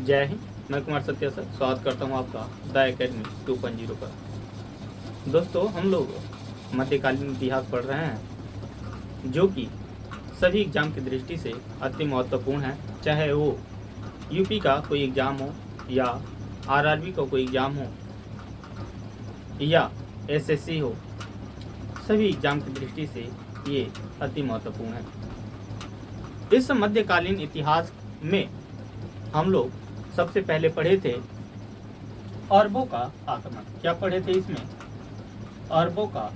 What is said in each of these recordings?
जय हिंद। मैं कुमार सत्या सर स्वागत करता हूं आपका द एकेडमी 2.0 पर। दोस्तों, हम लोग मध्यकालीन इतिहास पढ़ रहे हैं, जो कि सभी एग्जाम की दृष्टि से अति महत्वपूर्ण है। चाहे वो यूपी का कोई एग्ज़ाम हो या आरआरबी का कोई एग्ज़ाम हो या एसएससी हो, सभी एग्जाम की दृष्टि से ये अति महत्वपूर्ण है। इस मध्यकालीन इतिहास में हम लोग सबसे पहले पढ़े थे अरबों का आक्रमण। क्या पढ़े थे इसमें? अरबों का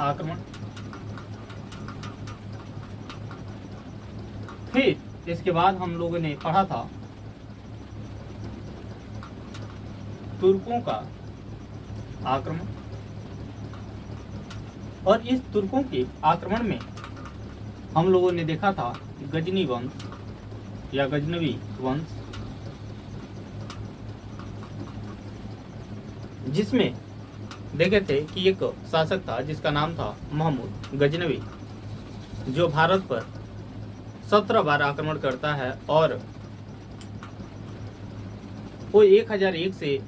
आक्रमण। फिर इसके बाद हम लोगों ने पढ़ा था तुर्कों का आक्रमण, और इस तुर्कों के आक्रमण में हम लोगों ने देखा था गजनी वंश या गजनवी वंश, जिसमें देखे थे कि एक शासक था जिसका नाम था महमूद गजनवी, जो भारत पर 17 बार आक्रमण करता है। और वो 1001 से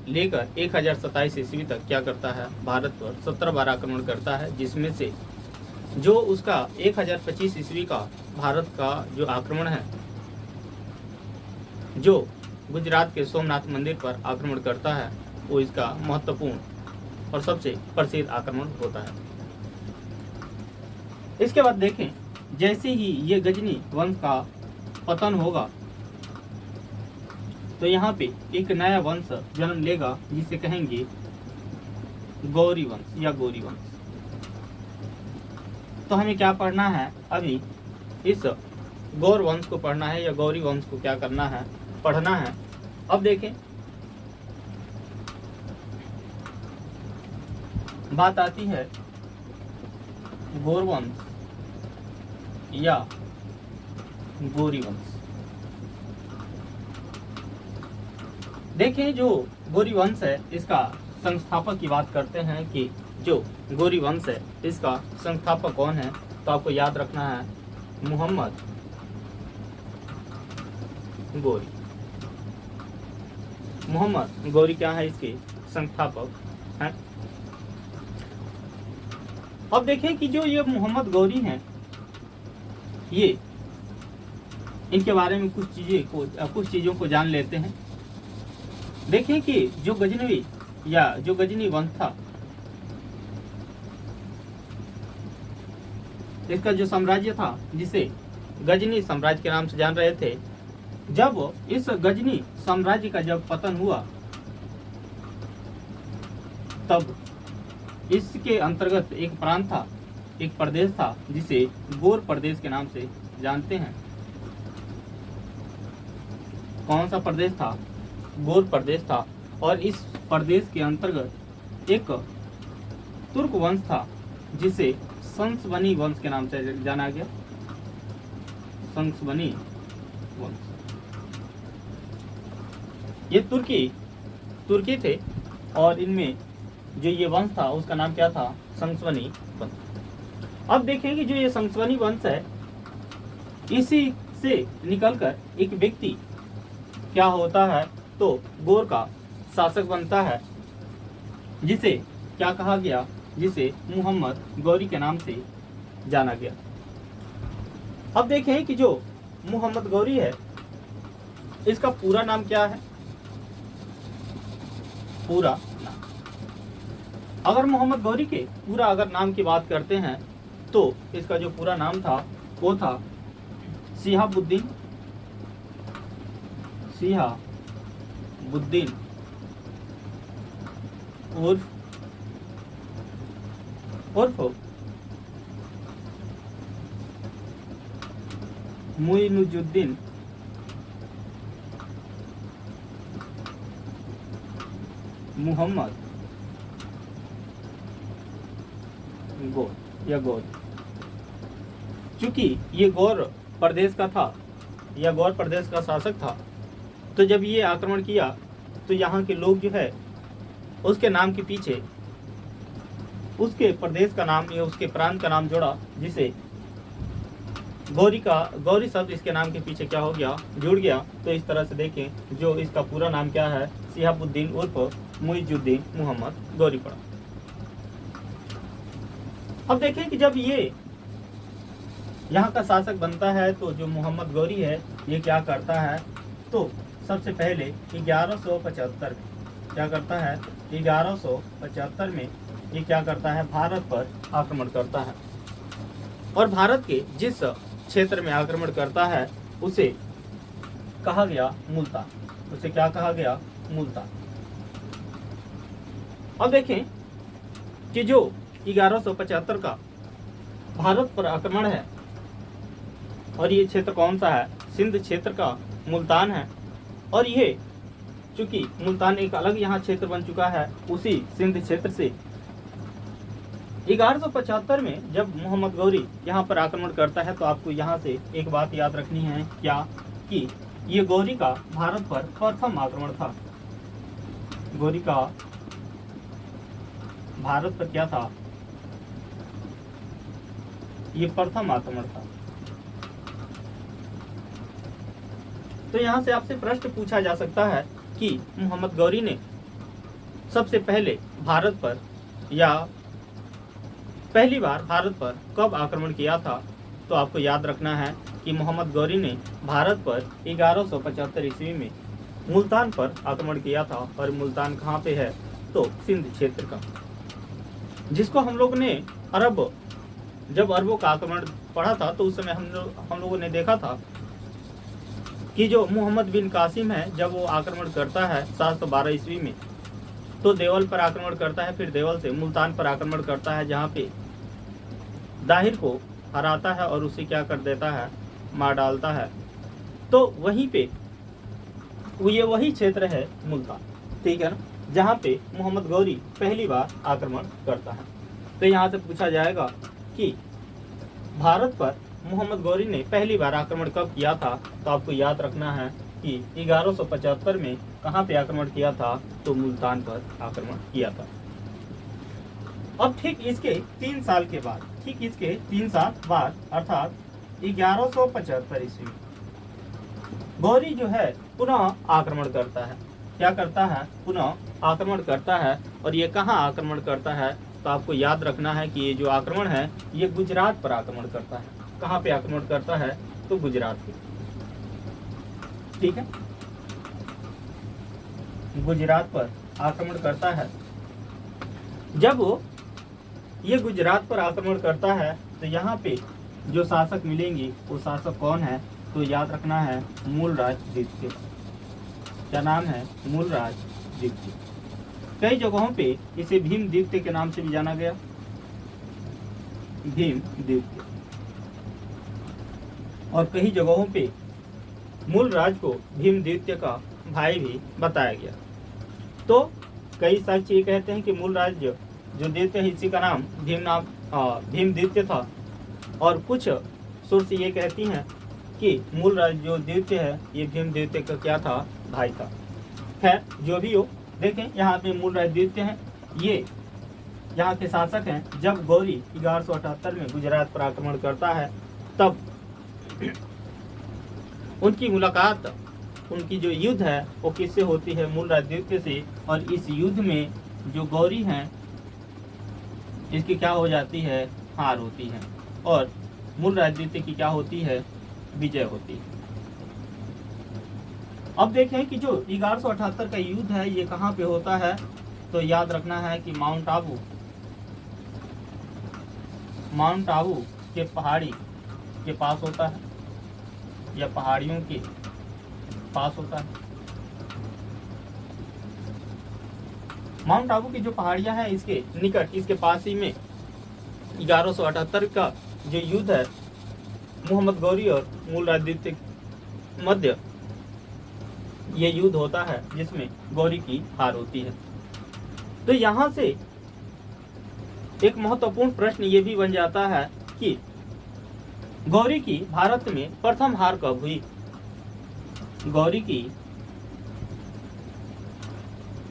लेकर 1027 ईस्वी तक क्या करता है, भारत पर 17 बार आक्रमण करता है, जिसमें से जो उसका 1025 ईस्वी का भारत का जो आक्रमण है, जो गुजरात के सोमनाथ मंदिर पर आक्रमण करता है, वो इसका महत्वपूर्ण और सबसे प्रसिद्ध आक्रमण होता है। इसके बाद देखें, जैसे ही ये गजनी वंश का पतन होगा तो यहाँ पे एक नया वंश जन्म लेगा, जिसे कहेंगे गौरी वंश या गौरी वंश। तो हमें क्या पढ़ना है अभी? इस गौर वंश को पढ़ना है या गौरी वंश को क्या करना है, पढ़ना है। अब देखें, बात आती है गौर वंश या गौरी वंश। देखें, जो गौरी वंश है इसका संस्थापक की बात करते हैं कि जो गौरी वंश है इसका संस्थापक कौन है, तो आपको याद रखना है मोहम्मद गौरी। मोहम्मद गौरी क्या है, इसके संस्थापक हैं। अब देखें कि जो ये मोहम्मद गौरी हैं, ये इनके बारे में कुछ चीजों को जान लेते हैं। देखें कि जो गजनवी या जो गजनी वंश था, इसका जो साम्राज्य था, जिसे गजनी साम्राज्य के नाम से जान रहे थे, जब इस गजनी साम्राज्य का जब पतन हुआ, तब इसके अंतर्गत एक प्रांत था, एक प्रदेश था, जिसे गौर प्रदेश के नाम से जानते हैं। कौन सा प्रदेश था? गौर प्रदेश था। और इस प्रदेश के अंतर्गत एक तुर्क वंश था, जिसे संसवनी वंश के नाम से जाना गया। संसवनी वंश, ये तुर्की थे, और इनमें जो ये वंश था उसका नाम क्या था? संसवनी वंश। अब देखेंगे जो ये संसवनी वंश है, इसी से निकलकर एक व्यक्ति क्या होता है, तो गौर का शासक बनता है, जिसे क्या कहा गया, जिसे मोहम्मद गौरी के नाम से जाना गया। अब देखें कि जो मोहम्मद गौरी है, इसका पूरा नाम क्या है? पूरा नाम, अगर मोहम्मद गौरी के पूरा अगर नाम की बात करते हैं, तो इसका जो पूरा नाम था वो था शिहाबुद्दीन उर्फ मुइनुजुद्दीन मोहम्मद गौर या गौर। चूंकि ये गौर प्रदेश का था या गौर प्रदेश का शासक था, तो जब ये आक्रमण किया तो यहाँ के लोग जो है उसके नाम के पीछे उसके प्रदेश का नाम या उसके प्रांत का नाम जोड़ा, जिसे गौरी शब्द इसके नाम के पीछे क्या हो गया, जुड़ गया। तो इस तरह से देखें, जो इसका पूरा नाम क्या है, शिहाबुद्दीन उर्फ मुइजुद्दीन मोहम्मद गौरी पड़ा। अब देखें कि जब ये यहाँ का शासक बनता है तो जो मोहम्मद गौरी है ये क्या करता है, तो सबसे पहले 1175 में क्या करता है, 1175 में ये क्या करता है, भारत पर आक्रमण करता है। और भारत के जिस क्षेत्र में आक्रमण करता है उसे कहा गया मुल्तान। उसे क्या कहा गया, मुल्तान। अब देखें कि जो 1175 का भारत पर आक्रमण है, और ये क्षेत्र कौन सा है, सिंध क्षेत्र का मुल्तान है। और ये चूंकि मुल्तान एक अलग यहाँ क्षेत्र बन चुका है उसी सिंध क्षेत्र से, 1175 में जब मोहम्मद गौरी यहाँ पर आक्रमण करता है तो आपको यहाँ से एक बात याद रखनी है, क्या कि ये गौरी का भारत पर प्रथम आक्रमण था। गौरी का भारत पर क्या था, ये प्रथम आक्रमण था। तो यहाँ से आपसे प्रश्न पूछा जा सकता है कि मोहम्मद गौरी ने सबसे पहले भारत पर या पहली बार भारत पर कब आक्रमण किया था। तो आपको याद रखना है कि मोहम्मद गौरी ने भारत पर 1175 ईस्वी में मुल्तान पर आक्रमण किया था। और मुल्तान कहाँ पे है, तो सिंध क्षेत्र का, जिसको हम लोग ने जब अरबों का आक्रमण पढ़ा था तो उस समय हम लोगों ने देखा था कि जो मोहम्मद बिन कासिम है जब वो आक्रमण करता है 712 ईस्वी में, तो देवल पर आक्रमण करता है, फिर देवल से मुल्तान पर आक्रमण करता है, जहाँ पे दाहिर को हराता है और उसे क्या कर देता है, मार डालता है। तो वहीं पे ये वही क्षेत्र है मुल्तान, ठीक है ना, जहाँ पे मोहम्मद गौरी पहली बार आक्रमण करता है। तो यहाँ से पूछा जाएगा कि भारत पर मोहम्मद गौरी ने पहली बार आक्रमण कब किया था। तो आपको याद रखना है कि 1175 में कहाँ पे आक्रमण किया था, तो मुल्तान पर आक्रमण किया था। अब ठीक इसके 3 साल के बाद, अर्थात 1175 ईस्वी में गौरी जो है पुनः आक्रमण करता है। क्या करता है, पुनः आक्रमण करता है। और ये कहाँ आक्रमण करता है, तो आपको याद रखना है कि ये जो आक्रमण है ये गुजरात पर आक्रमण करता है। कहाँ पे आक्रमण करता है, तो गुजरात पे, ठीक है, गुजरात पर आक्रमण करता है। जब ये गुजरात पर आक्रमण करता है तो यहाँ पे जो शासक मिलेंगे वो शासक कौन है, तो याद रखना है मूलराज द्वितीय। क्या नाम है, मूलराज द्वितीय। कई जगहों पे इसे भीम द्वितीय के नाम से भी जाना गया, भीम द्वितीय। और कई जगहों पे मूलराज को भीम द्वितीय का भाई भी बताया गया। तो कई साक्ष्य ये कहते हैं कि मूलराज जो द्वितीय है इसी का नाम भीम द्वितीय था। और कुछ सोर्स ये कहती हैं कि मूलराज जो द्वितीय है ये भीम द्वितीय का क्या था, भाई था। खैर जो भी हो, देखें यहाँ पे मूलराज द्वितीय हैं, ये यहाँ के शासक हैं। जब गौरी 1178 में गुजरात पर आक्रमण करता है तब उनकी मुलाकात, उनकी जो युद्ध है वो किससे होती है, मूलराज द्वितीय से। और इस युद्ध में जो गौरी हैं इसकी क्या हो जाती है, हार होती है। और मूलराज द्वितीय की क्या होती है, विजय होती है। अब देखें कि जो 1178 का युद्ध है ये कहाँ पे होता है, तो याद रखना है कि माउंट आबू के पहाड़ी के पास होता है, या पहाड़ियों के पास होता है। माउंट आबू की जो पहाड़ियां हैं इसके निकट, इसके पास ही में 1178 का जो युद्ध है मोहम्मद गौरी और मूलराज द्वितीय मध्य, ये युद्ध होता है जिसमें गौरी की हार होती है। तो यहाँ से एक महत्वपूर्ण प्रश्न ये भी बन जाता है कि गौरी की भारत में प्रथम हार कब हुई। गौरी की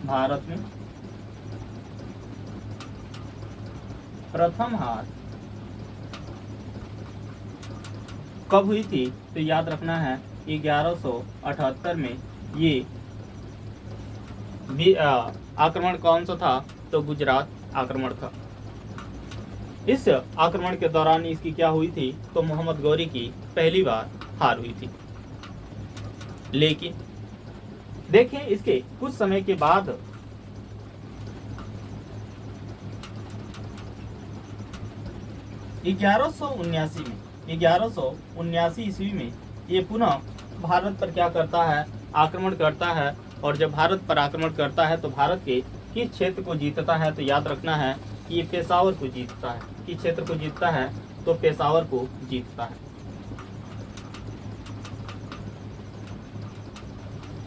भारत में प्रथम हार कब हुई थी? तो याद रखना है 1178 में ये आक्रमण कौन सा था? तो गुजरात आक्रमण था। इस आक्रमण के दौरान इसकी क्या हुई थी? तो मोहम्मद गौरी की पहली बार हार हुई थी। लेकिन देखें इसके कुछ समय के बाद 1179 ईस्वी में ये पुनः भारत पर क्या करता है? आक्रमण करता है। और जब भारत पर आक्रमण करता है तो भारत के किस क्षेत्र को जीतता है? तो याद रखना है कि ये पेशावर को जीतता है। किस क्षेत्र को जीतता है? तो पेशावर को जीतता है।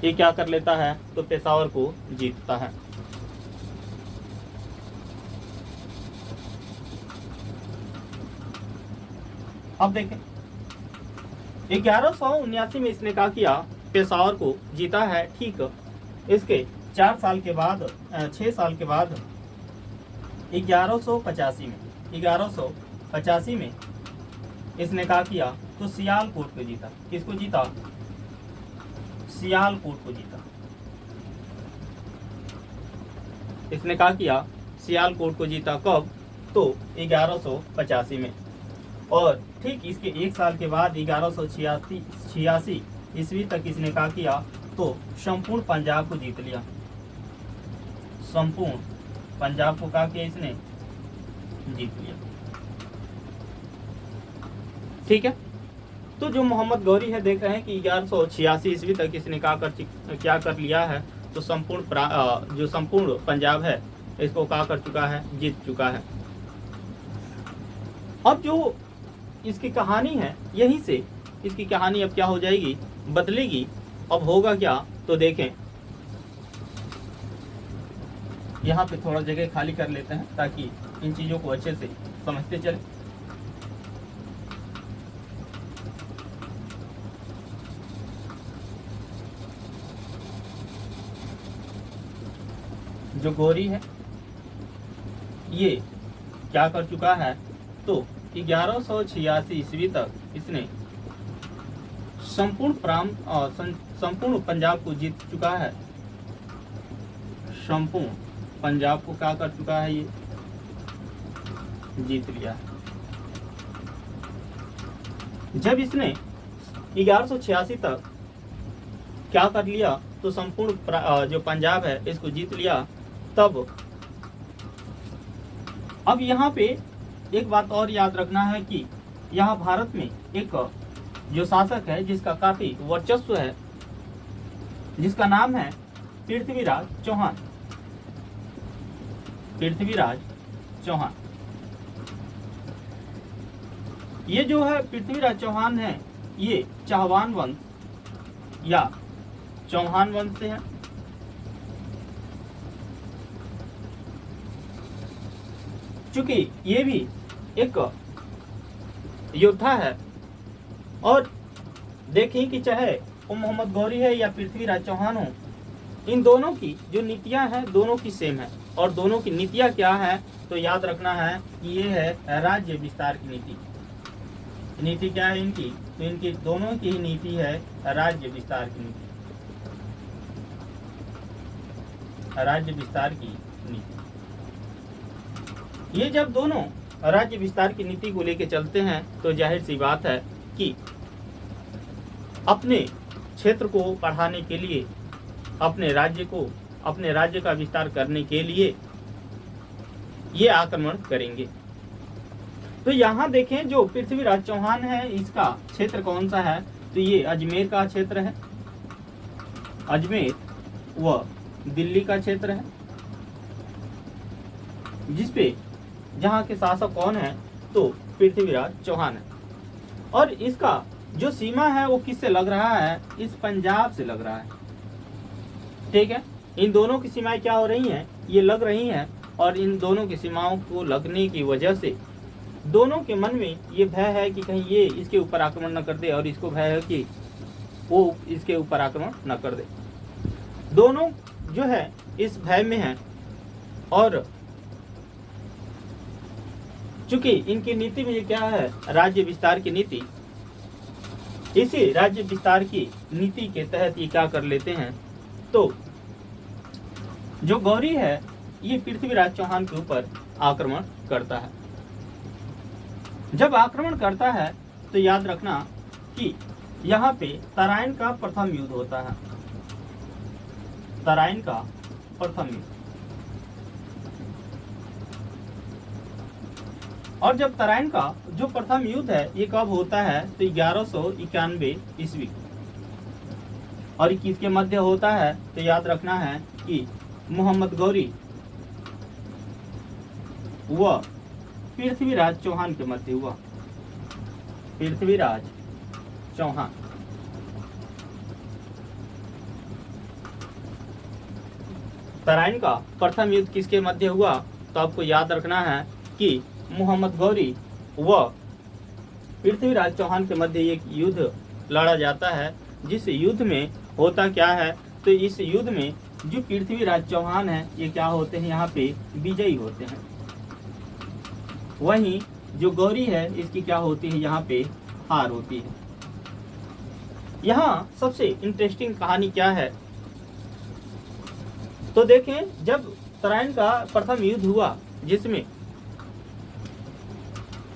ये क्या कर लेता है? तो पेशावर को जीतता है। अब देखें 1179 में इसने क्या किया? पेशावर को जीता है। ठीक, इसके 6 साल के बाद 1185 में इसने क्या किया? तो सियालकोट को जीता। किसको जीता? सियालकोट को जीता। इसने क्या किया? सियालकोट को जीता। कब? तो 1185 में। और ठीक इसके 1 साल के बाद 1186 ईस्वी तक इसने क्या किया? तो संपूर्ण पंजाब को जीत लिया। संपूर्ण पंजाब को क्या किया? इसने जीत लिया। ठीक है, तो जो मोहम्मद गौरी है देख रहे हैं कि 1186 ईस्वी तक इसने क्या कर लिया है? तो जो संपूर्ण पंजाब है इसको क्या कर चुका है? जीत चुका है। अब जो इसकी कहानी है, यहीं से इसकी कहानी अब क्या हो जाएगी? बदलेगी। अब होगा क्या? तो देखें यहाँ पे थोड़ा जगह खाली कर लेते हैं ताकि इन चीजों को अच्छे से समझते चले। जो गौरी है ये क्या कर चुका है? तो 1186 ईस्वी तक इसने संपूर्ण पंजाब को जीत चुका है। संपूर्ण पंजाब को क्या कर चुका है? ये जीत लिया है। जब इसने 1186 तक क्या कर लिया? तो संपूर्ण जो पंजाब है इसको जीत लिया। तब अब यहाँ पे एक बात और याद रखना है कि यहाँ भारत में एक जो शासक है जिसका काफी वर्चस्व है, जिसका नाम है पृथ्वीराज चौहान। पृथ्वीराज चौहान, ये जो है पृथ्वीराज चौहान है, ये चौहान वंश या चौहान वंश से है। चूंकि ये भी एक योद्धा है और देखें कि चाहे वो मोहम्मद गौरी है या पृथ्वीराज चौहान हो, इन दोनों की जो नीतियां हैं दोनों की सेम है। और दोनों की नीतियां क्या है? तो याद रखना है कि ये है राज्य विस्तार की नीति। नीति क्या है इनकी? तो इनकी दोनों की ही नीति है राज्य विस्तार की नीति। राज्य विस्तार की नीति। ये जब दोनों राज्य विस्तार की नीति को लेकर चलते हैं तो जाहिर सी बात है कि अपने क्षेत्र को बढ़ाने के लिए, अपने राज्य का विस्तार करने के लिए ये आक्रमण करेंगे। तो यहाँ देखें जो पृथ्वीराज चौहान है इसका क्षेत्र कौन सा है? तो ये अजमेर का क्षेत्र है। अजमेर व दिल्ली का क्षेत्र है, जिसपे जहाँ के शासक कौन है? तो पृथ्वीराज चौहान है। और इसका जो सीमा है वो किससे लग रहा है? इस पंजाब से लग रहा है। ठीक है, इन दोनों की सीमाएं क्या हो रही हैं? ये लग रही हैं। और इन दोनों की सीमाओं को लगने की वजह से दोनों के मन में ये भय है कि कहीं ये इसके ऊपर आक्रमण न कर दे और इसको भय है कि वो इसके ऊपर आक्रमण न कर दे। दोनों जो है इस भय में है। और चूंकि इनकी नीति में ये क्या है? राज्य विस्तार की नीति। इसी राज्य विस्तार की नीति के तहत ये क्या कर लेते हैं, तो जो गौरी है ये पृथ्वीराज चौहान के ऊपर आक्रमण करता है। जब आक्रमण करता है तो याद रखना कि यहाँ पे तराइन का प्रथम युद्ध होता है। तराइन का प्रथम युद्ध, और जब तराइन का जो प्रथम युद्ध है ये कब होता है, तो 1191 ईस्वी और किसके मध्य होता है, तो याद रखना है कि मोहम्मद गौरी व पृथ्वीराज चौहान के मध्य हुआ। पृथ्वीराज चौहान, तराइन का प्रथम युद्ध किसके मध्य हुआ, तो आपको याद रखना है कि मोहम्मद गौरी व पृथ्वीराज चौहान के मध्य एक युद्ध लड़ा जाता है। जिस युद्ध में होता क्या है, तो इस युद्ध में जो पृथ्वीराज चौहान है ये क्या होते हैं, यहाँ पे विजयी होते हैं। वहीं जो गौरी है इसकी क्या होती है, यहाँ पे हार होती है। यहाँ सबसे इंटरेस्टिंग कहानी क्या है, तो देखें जब तराइन का प्रथम युद्ध हुआ जिसमें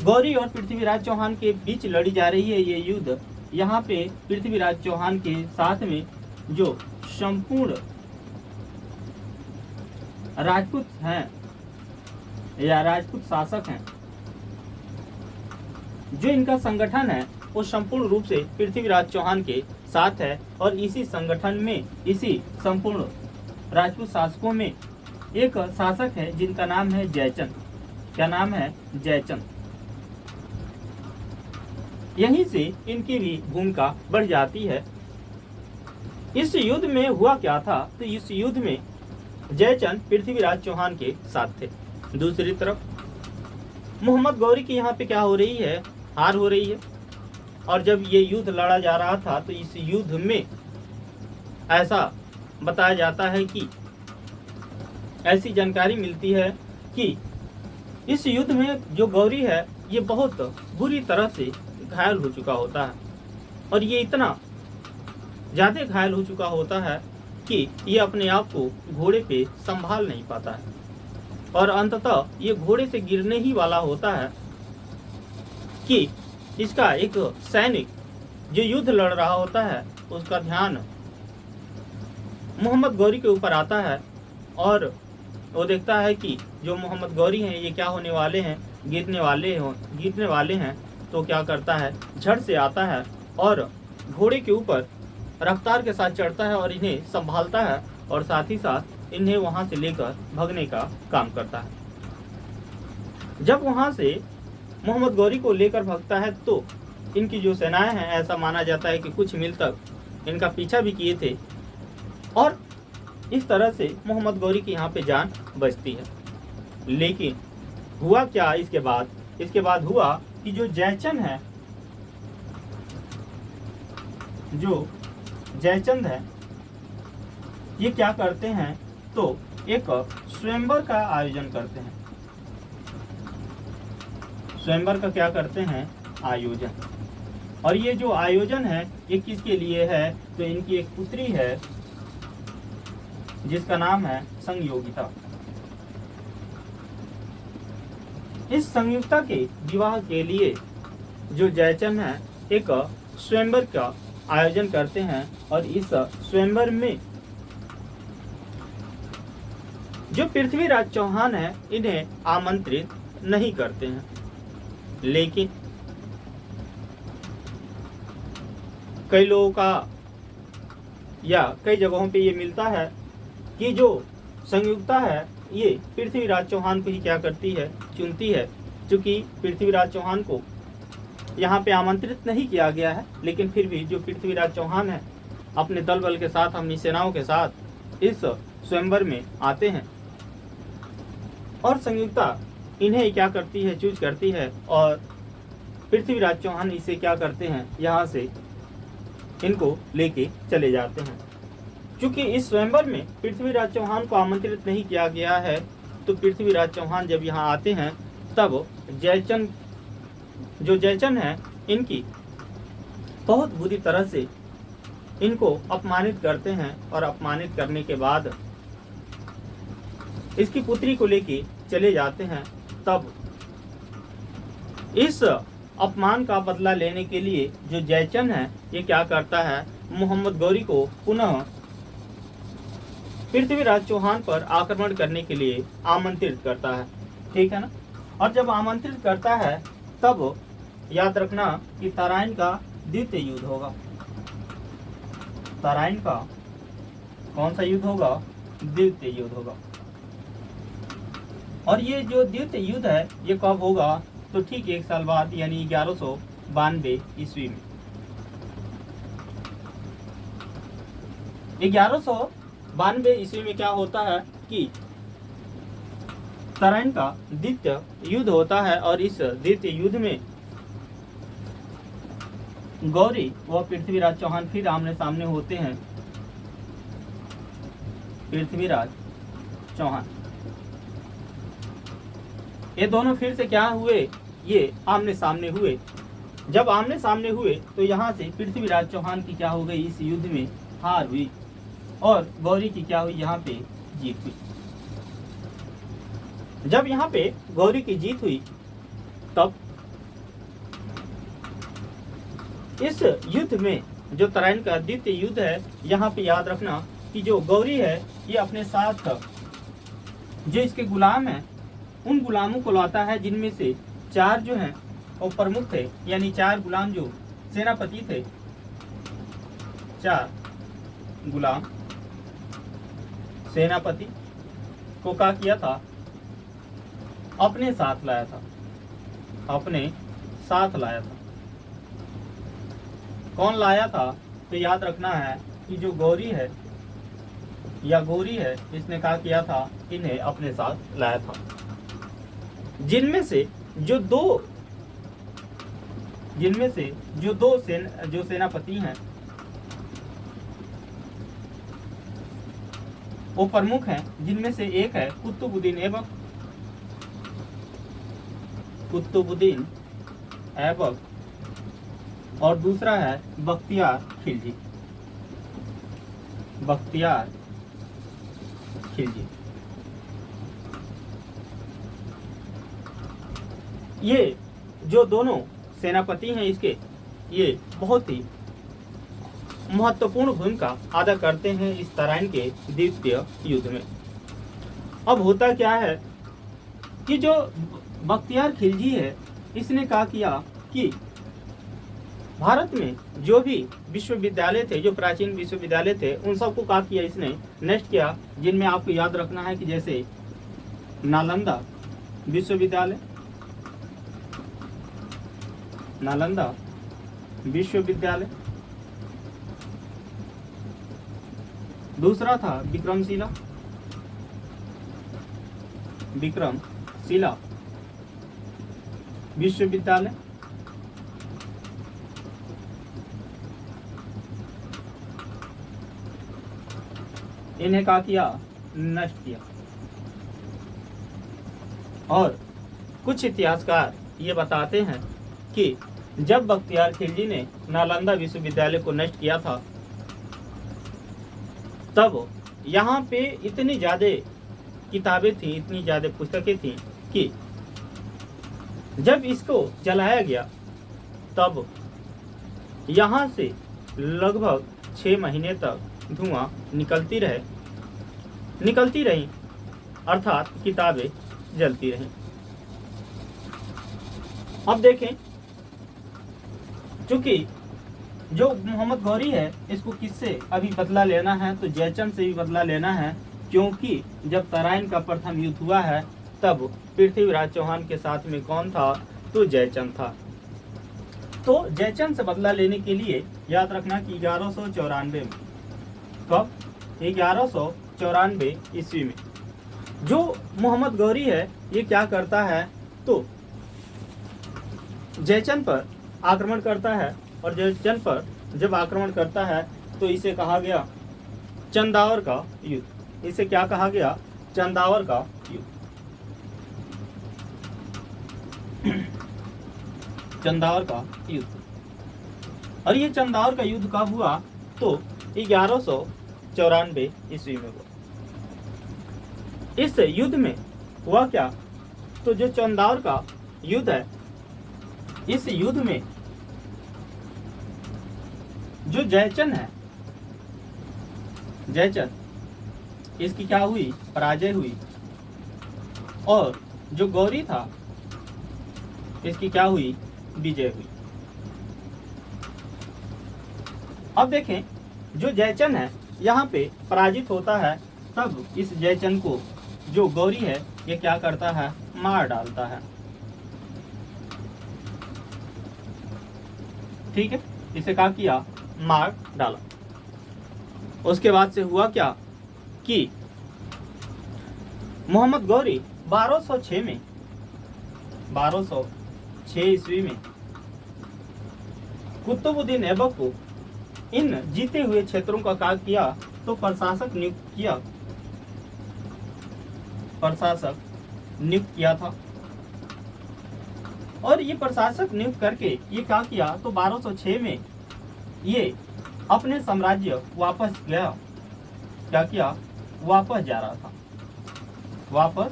गौरी और पृथ्वीराज चौहान के बीच लड़ी जा रही है ये युद्ध, यहाँ पे पृथ्वीराज चौहान के साथ में जो संपूर्ण राजपूत हैं या राजपूत शासक हैं, जो इनका संगठन है वो संपूर्ण रूप से पृथ्वीराज चौहान के साथ है। और इसी संगठन में, इसी संपूर्ण राजपूत शासकों में एक शासक है जिनका नाम है जयचंद। क्या नाम है, जयचंद। यहीं से इनकी भी भूमिका बढ़ जाती है। इस युद्ध में हुआ क्या था, तो इस युद्ध में जयचंद पृथ्वीराज चौहान के साथ थे। दूसरी तरफ मोहम्मद गौरी की यहाँ पे क्या हो रही है, हार हो रही है। और जब ये युद्ध लड़ा जा रहा था तो इस युद्ध में ऐसा बताया जाता है कि ऐसी जानकारी मिलती है कि इस युद्ध में जो गौरी है ये बहुत बुरी तरह से घायल हो चुका होता है। और ये इतना ज़्यादा घायल हो चुका होता है कि ये अपने आप को घोड़े पे संभाल नहीं पाता है और अंततः ये घोड़े से गिरने ही वाला होता है कि इसका एक सैनिक जो युद्ध लड़ रहा होता है उसका ध्यान मोहम्मद गौरी के ऊपर आता है और वो देखता है कि जो मोहम्मद गौरी हैं ये क्या होने वाले हैं, गिरने वाले हैं। तो क्या करता है, झट से आता है और घोड़े के ऊपर रफ्तार के साथ चढ़ता है और इन्हें संभालता है और साथ ही साथ इन्हें वहां से लेकर भगने का काम करता है। जब वहां से मोहम्मद गौरी को लेकर भगता है तो इनकी जो सेनाएं हैं, ऐसा माना जाता है कि कुछ मील तक इनका पीछा भी किए थे और इस तरह से मोहम्मद गौरी की यहाँ पे जान बचती है। लेकिन हुआ क्या इसके बाद हुआ कि जो जयचंद है ये क्या करते हैं, तो एक स्वयंवर का आयोजन करते हैं। स्वयंवर का क्या करते हैं, आयोजन। और ये जो आयोजन है ये किसके लिए है, तो इनकी एक पुत्री है जिसका नाम है संयोगिता। इस संयुक्ता के विवाह के लिए जो जयचंद है एक स्वयंवर का आयोजन करते हैं और इस स्वयंवर में जो पृथ्वीराज चौहान है इन्हें आमंत्रित नहीं करते हैं। लेकिन कई लोगों का या कई जगहों पे ये मिलता है कि जो संयुक्ता है ये पृथ्वीराज चौहान को ही क्या करती है, चुनती है। क्योंकि पृथ्वीराज चौहान को यहाँ पे आमंत्रित नहीं किया गया है, लेकिन फिर भी जो पृथ्वीराज चौहान है अपने दल बल के साथ, अपनी सेनाओं के साथ इस स्वयंवर में आते हैं और संयुक्ता इन्हें क्या करती है, चूज करती है और पृथ्वीराज चौहान इसे क्या करते हैं, यहाँ से इनको लेके चले जाते हैं। क्योंकि इस स्वयंवर में पृथ्वीराज चौहान को आमंत्रित नहीं किया गया है, तो पृथ्वीराज चौहान जब यहाँ आते हैं तब जयचंद है इनकी बहुत बुरी तरह से इनको अपमानित करते हैं और अपमानित करने के बाद इसकी पुत्री को लेके चले जाते हैं। तब इस अपमान का बदला लेने के लिए जो जयचंद है ये क्या करता है, मोहम्मद गौरी को पुनः पृथ्वीराज चौहान पर आक्रमण करने के लिए आमंत्रित करता है, ठीक है ना। और जब आमंत्रित करता है तब याद रखना कि तराइन का द्वितीय युद्ध होगा। तराइन का कौन सा युद्ध होगा, द्वितीय युद्ध होगा। और ये जो द्वितीय युद्ध है ये कब होगा, तो ठीक 1 साल बाद यानी 1192 ईस्वी में। 1192 ईस्वी में क्या होता है कि तराइन का द्वितीय युद्ध होता है और इस द्वितीय युद्ध में गौरी व पृथ्वीराज चौहान फिर आमने सामने होते हैं। पृथ्वीराज चौहान ये दोनों फिर से क्या हुए, ये आमने सामने हुए। जब आमने सामने हुए तो यहाँ से पृथ्वीराज चौहान की क्या हो गई, इस युद्ध में हार हुई और गौरी की क्या हुई, यहाँ पे जीत हुई। जब यहाँ पे गौरी की जीत हुई तब इस युद्ध में जो तराइन का द्वितीय युद्ध है, यहाँ पे याद रखना कि जो गौरी है ये अपने साथ जो इसके गुलाम हैं उन गुलामों को लाता है, जिनमें से 4 जो हैं वो प्रमुख थे, यानी 4 गुलाम जो सेनापति थे, 4 गुलाम सेनापति को क्या किया था, अपने साथ लाया था, अपने साथ लाया था। कौन लाया था, तो याद रखना है कि जो गौरी है या गौरी है इसने क्या किया था, इन्हें अपने साथ लाया था। जिनमें से जो दो सेनापति हैं वो प्रमुख हैं, जिनमें से एक है कुतुबुद्दीन ऐबक और दूसरा है बख्तियार खिलजी। बख्तियार खिलजी ये जो दोनों सेनापति हैं इसके, ये बहुत ही महत्वपूर्ण भूमिका अदा करते हैं इस तराइन के द्वितीय युद्ध में। अब होता क्या है कि जो बख्तियार खिलजी है इसने क्या किया कि भारत में जो भी विश्वविद्यालय थे, जो प्राचीन विश्वविद्यालय थे, उन सबको क्या किया इसने, नष्ट किया। जिनमें आपको याद रखना है कि जैसे नालंदा विश्वविद्यालय, नालंदा विश्वविद्यालय, दूसरा था विक्रमशिला विश्वविद्यालय, इन्हें क्या किया, नष्ट किया। और कुछ इतिहासकार ये बताते हैं कि जब बख्तियार खिलजी ने नालंदा विश्वविद्यालय को नष्ट किया था तब यहाँ पे इतनी ज़्यादा किताबें थी, इतनी ज़्यादा पुस्तकें थी कि जब इसको जलाया गया तब यहाँ से लगभग 6 महीने तक धुआं निकलती रही, अर्थात किताबें जलती रहीं। अब देखें, चूंकि जो मोहम्मद गौरी है इसको किससे अभी बदला लेना है, तो जयचंद से भी बदला लेना है, क्योंकि जब तराइन का प्रथम युद्ध हुआ है तब पृथ्वीराज चौहान के साथ में कौन था, तो जयचंद था। तो जयचंद से बदला लेने के लिए याद रखना कि 1194 में, कब, 1194 ईस्वी में जो मोहम्मद गौरी है ये क्या करता है, तो जयचंद पर आक्रमण करता है। और जयचंद पर जब आक्रमण करता है तो इसे कहा गया चंदावर का युद्ध। इसे क्या कहा गया, चंदावर का युद्ध। चंदावर का युद्ध। और ये चंदाौर का युद्ध कब हुआ? तो 1194 ईस्वी में हुआ। इस युद्ध में हुआ क्या? तो जो चंदाौर का युद्ध है, इस युद्ध में जो जयचंद है, जयचंद, इसकी क्या हुई? पराजय हुई। और जो गौरी था, इसकी क्या हुई? विजय हुई। अब देखें, जो जयचंद है यहाँ पे पराजित होता है, तब इस जयचंद को जो गौरी है ये क्या करता है? मार डालता है। ठीक है, इसे क्या किया? मार डाला। उसके बाद से हुआ क्या कि मोहम्मद गौरी 1206 में, 1206 ईस्वी में कुतुबुद्दीन ऐबक को इन जीते हुए क्षेत्रों का क्या किया? तो प्रशासक नियुक्त किया, प्रशासक नियुक्त किया था। और ये प्रशासक नियुक्त करके ये क्या किया? तो 1206 में ये अपने साम्राज्य वापस गया। क्या किया? वापस जा रहा था, वापस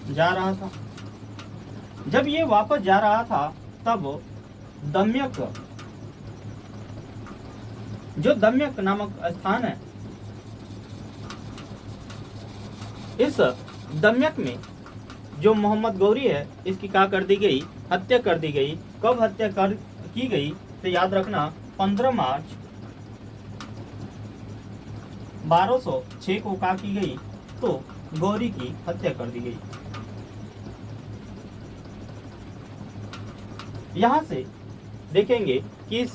जा रहा था। जब ये वापस जा रहा था, तब दम्यक, जो दम्यक नामक स्थान है, इस दम्यक में जो मोहम्मद गौरी है, इसकी क्या कर दी गई? हत्या कर दी गई। कब हत्या की गई? तो याद रखना, 15 मार्च 1206 को क्या की गई? तो गौरी की हत्या कर दी गई। यहाँ से देखेंगे कि इस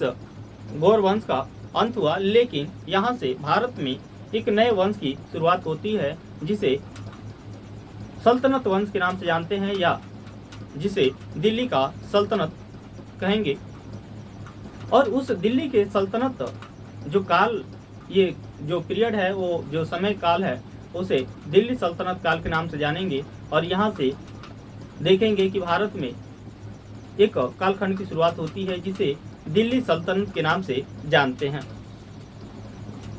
गौर वंश का अंत हुआ, लेकिन यहाँ से भारत में एक नए वंश की शुरुआत होती है, जिसे सल्तनत वंश के नाम से जानते हैं, या जिसे दिल्ली का सल्तनत कहेंगे। और उस दिल्ली के सल्तनत जो काल, ये जो पीरियड है, वो जो समय काल है, उसे दिल्ली सल्तनत काल के नाम से जानेंगे। और यहाँ से देखेंगे कि भारत में एक कालखंड की शुरुआत होती है, जिसे दिल्ली सल्तनत के नाम से जानते हैं।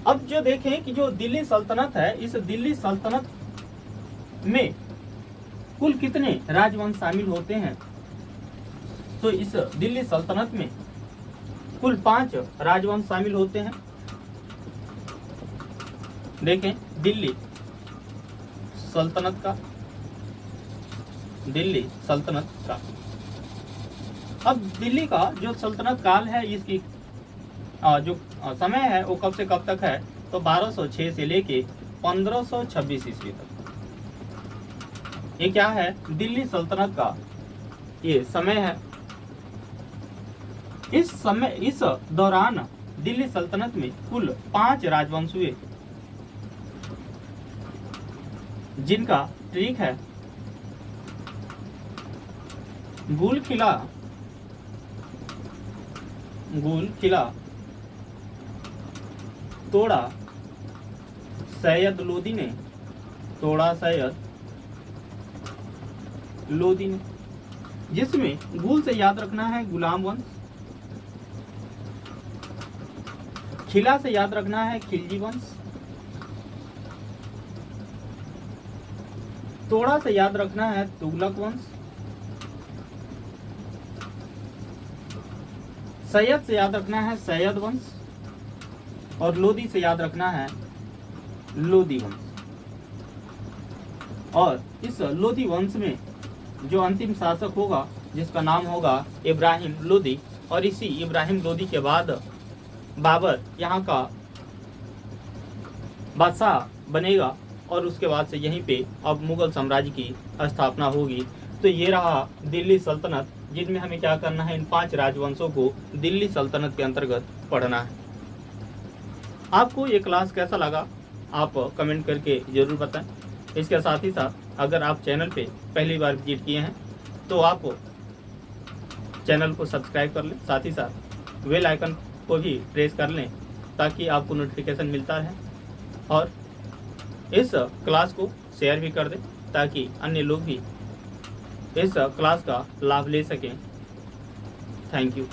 अब जो देखें कि जो दिल्ली सल्तनत है, इस दिल्ली सल्तनत में कुल कितने राजवंश शामिल होते हैं? तो इस दिल्ली सल्तनत में कुल 5 राजवंश शामिल होते हैं। देखें, दिल्ली सल्तनत का, दिल्ली सल्तनत का। अब दिल्ली का जो सल्तनत काल है, इसकी जो समय है वो कब से कब तक है? तो 1206 से लेके 1526 ईस्वी तक। ये क्या है? दिल्ली सल्तनत का ये समय है। इस दौरान दिल्ली सल्तनत में कुल 5 राजवंश हुए, जिनका ट्रिक है गुल किला, तोड़ा सैयद लोदी ने, तोड़ा सैयद लोदी ने, जिसमें गुल से याद रखना है गुलाम वंश, खिला से याद रखना है खिलजी वंश, तोड़ा से याद रखना है तुगलक वंश, सैयद से याद रखना है सैयद वंश, और लोदी से याद रखना है लोदी वंश। और इस लोदी वंश में जो अंतिम शासक होगा, जिसका नाम होगा इब्राहिम लोदी, और इसी इब्राहिम लोदी के बाद बाबर यहाँ का बादशाह बनेगा, और उसके बाद से यहीं पे अब मुगल साम्राज्य की स्थापना होगी। तो ये रहा दिल्ली सल्तनत, जिनमें हमें क्या करना है? इन 5 राजवंशों को दिल्ली सल्तनत के अंतर्गत पढ़ना है। आपको ये क्लास कैसा लगा, आप कमेंट करके ज़रूर बताएं। इसके साथ ही साथ अगर आप चैनल पे पहली बार विजिट किए हैं, तो आप चैनल को सब्सक्राइब कर लें, साथ ही साथ बेल आइकन को भी प्रेस कर लें, ताकि आपको नोटिफिकेशन मिलता रहे। और इस क्लास को शेयर भी कर दें, ताकि अन्य लोग भी इस क्लास का लाभ ले सकें। Thank you.